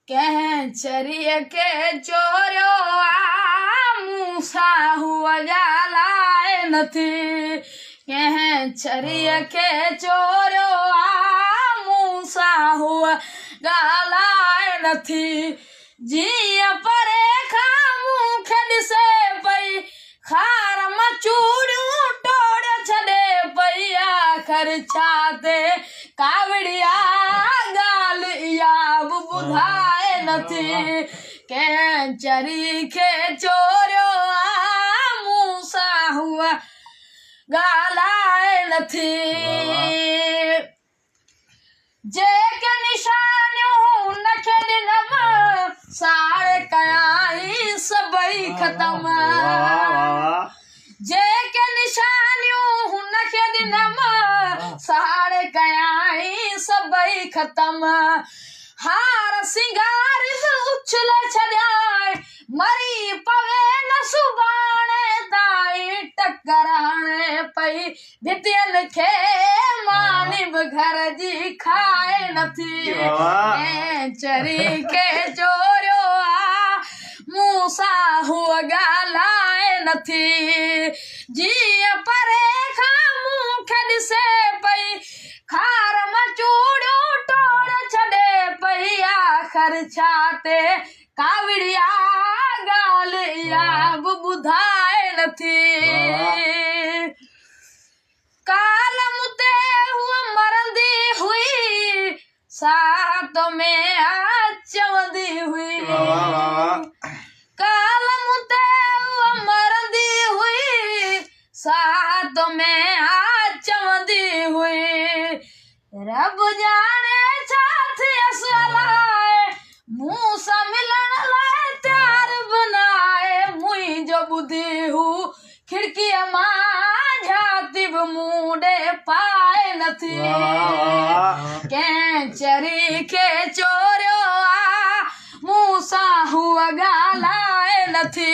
कैचरीअ के चोरियो मूसा हुआ ॻाल्हाए नथी। कैचरीअ के चोरियो मूसा हुआ ॻाल्हाए नथी। जीअं परे खां मूंखे ॾिसे पई खार मचूड़ियूं टोड़े छॾे पई। आख़िर छा ते कावड़िया ॻाल्हि इहा बि ॿुधाए नथी। कैचरी खे चोरियो मूसा हुआ ॻाल्हाए नथी। जेके निशानियूं हुनखे ॾिनमि साड़े कयाई सभई ख़तम। जेके निशानियूं हुनखे ॾिनमि साड़े कयाई सभई ख़तम। हार सिंगार उछले छॾियाई मरी पवे न सुभाणे ताईं टकराणे पई। भितियुनि खे मानी बि घर जी खाए नथी। कैचरी खे चोरियो मूसा हुआ ॻाल्हाए नथी। जीअं परे खां मूंखे ॾिसे पई खार मचूड़ियूं टोड़े छॾे पई। आख़िर छा ते कावड़िया ॻाल्हि इहा बि ॿुधाए नथी। कालम ते हुआ मरंदी हुई सात में चवंदी हुई। कालम ते हुआ मरंदी हुई सात में चवंदी हुई। रब जाने छा थियसि अलाए मूंसां मिलण लाइ त्यार बनाए। मुंहिंजो ॿुधी हू खिड़कीअ मां झाती बि मूं ॾे पाए नथी। कैचरी खे चोरियो मूंसां हुआ ॻाल्हाए नथी।